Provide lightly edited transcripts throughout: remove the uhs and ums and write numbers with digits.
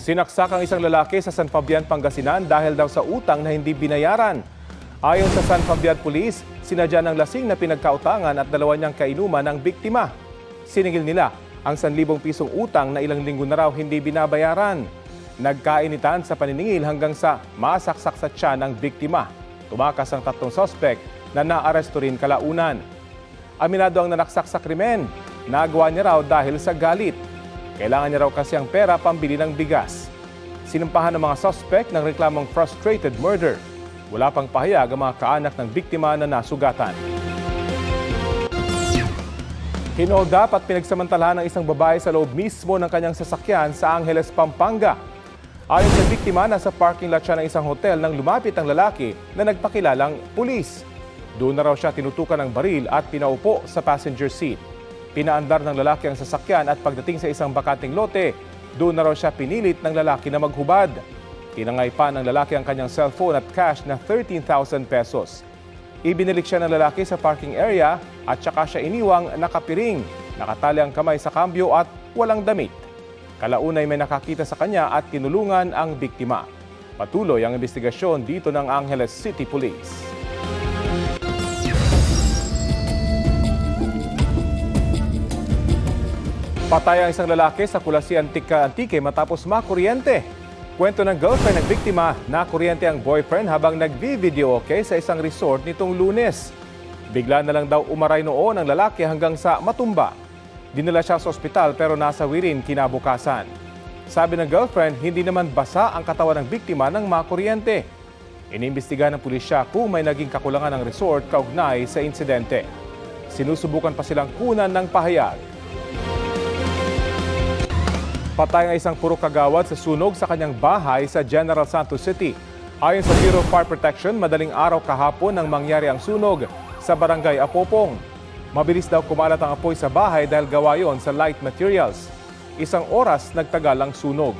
Sinaksak ang isang lalaki sa San Fabian, Pangasinan dahil daw sa utang na hindi binayaran. Ayon sa San Fabian Police, sinadya ng lasing na pinagkautangan at dalawa niyang kainuman ang biktima. Siningil nila ang 1,000 pisong utang na ilang linggo na raw hindi binabayaran. Nagkainitan sa paniningil hanggang sa masaksak sa tiyan ng biktima. Tumakas ang 3 sospek na naaresto rin kalaunan. Aminado ang nanaksak sa krimen. Nagawa niya raw dahil sa galit. Kailangan niya raw kasi ang pera pambili ng bigas. Sinampahan ng mga suspect ng reklamong frustrated murder. Wala pang pahayag ang mga kaanak ng biktima na nasugatan. Hinold up at pinagsamantalahan ng isang babae sa loob mismo ng kanyang sasakyan sa Angeles, Pampanga. Ayon sa biktima, nasa parking lot siya ng isang hotel nang lumapit ang lalaki na nagpakilalang pulis. Doon na raw siya tinutukan ng baril at pinaupo sa passenger seat. Pinaandar ng lalaki ang sasakyan at pagdating sa isang bakanting lote, doon na raw siya pinilit ng lalaki na maghubad. Tinangay pa ng lalaki ang kanyang cellphone at cash na 13,000 pesos. Ibinalik siya ng lalaki sa parking area at saka siya iniwang nakapiring, nakatali ang kamay sa kambyo at walang damit. Kalaunay may nakakita sa kanya at kinulungan ang biktima. Patuloy ang investigasyon dito ng Angeles City Police. Patay ang isang lalaki sa Kulasi Antique matapos makuryente. Kwento ng girlfriend ng biktima, nakuryente ang boyfriend habang nagbi-videoke sa isang resort nitong Lunes. Bigla na lang daw umaray noon ang lalaki hanggang sa matumba. Dinala siya sa ospital pero nasawi rin kinabukasan. Sabi ng girlfriend, hindi naman basa ang katawan ng biktima nang makuryente. Iniimbestigahan ng pulisya kung may naging kakulangan ng resort kaugnay sa insidente. Sinusubukan pa silang kunan ng pahayag. Patay ang isang puro kagawad sa sunog sa kanyang bahay sa General Santos City. Ayon sa Bureau of Fire Protection, madaling araw kahapon nang mangyari ang sunog sa barangay Apopong. Mabilis daw kumalat ang apoy sa bahay dahil gawa yon sa light materials. 1 oras nagtagal ang sunog.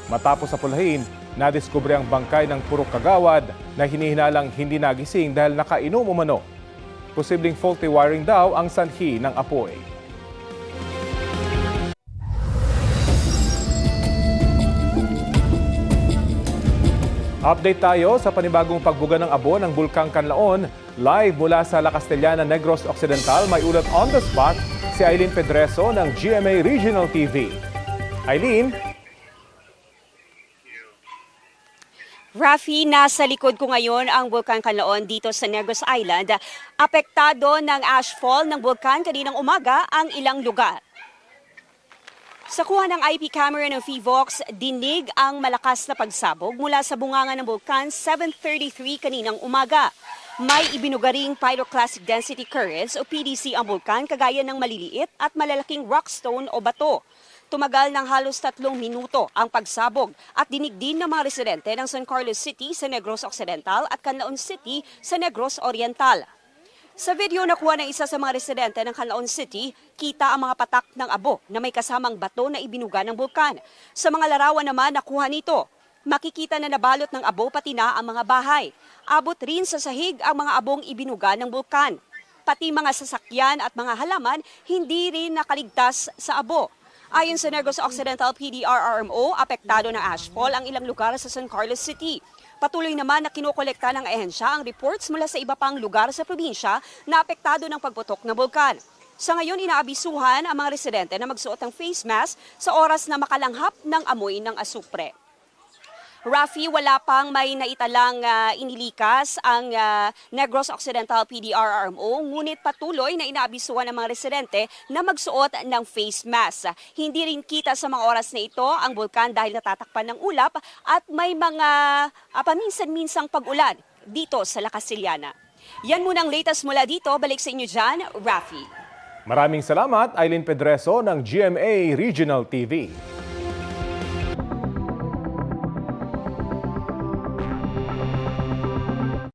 Matapos apulahin, nadiskubre ang bangkay ng puro kagawad na hinihinalang hindi nagising dahil nakainom umano. Posibleng faulty wiring daw ang sanhi ng apoy. Update tayo sa panibagong pagbuga ng abo ng Bulkang Canlaon. Live mula sa La Castellana, Negros Occidental, may ulat on the spot si Eileen Pedreso ng GMA Regional TV. Eileen? Rafi, nasa likod ko ngayon ang Bulkang Canlaon dito sa Negros Island. Apektado ng ashfall ng bulkan kaninang umaga ang ilang lugar. Sa kuha ng IP camera ng FIVOX, dinig ang malakas na pagsabog mula sa bunganga ng bulkan 7:33 kaninang umaga. May ibinugaring pyroclastic density currents o PDC ang bulkan kagaya ng maliliit at malalaking rockstone o bato. Tumagal ng halos 3 minuto ang pagsabog at dinig din ng mga residente ng San Carlos City sa Negros Occidental at Canlaon City sa Negros Oriental. Sa video na kuha ng isa sa mga residente ng Canlaon City, kita ang mga patak ng abo na may kasamang bato na ibinuga ng bulkan. Sa mga larawan naman nakuha nito, makikita na nabalot ng abo pati na ang mga bahay. Abot rin sa sahig ang mga abong ibinuga ng bulkan. Pati mga sasakyan at mga halaman hindi rin nakaligtas sa abo. Ayon sa Negros Occidental PDRRMO, apektado ng ashfall ang ilang lugar sa San Carlos City. Patuloy naman na kinokolekta ng ahensya ang reports mula sa iba pang lugar sa probinsya na apektado ng pagputok ng bulkan. Sa ngayon, inaabisuhan ang mga residente na magsuot ng face mask sa oras na makalanghap ng amoy ng asupre. Rafi, wala pang may naitalang inilikas ang Negros Occidental PDRRMO, ngunit patuloy na inaabisuhan ng mga residente na magsuot ng face mask. Hindi rin kita sa mga oras na ito ang bulkan dahil natatakpan ng ulap at may mga paminsan-minsang pag-ulan dito sa La Castellana. Yan muna ang latest mula dito. Balik sa inyo dyan, Rafi. Maraming salamat, Eileen Pedreso ng GMA Regional TV.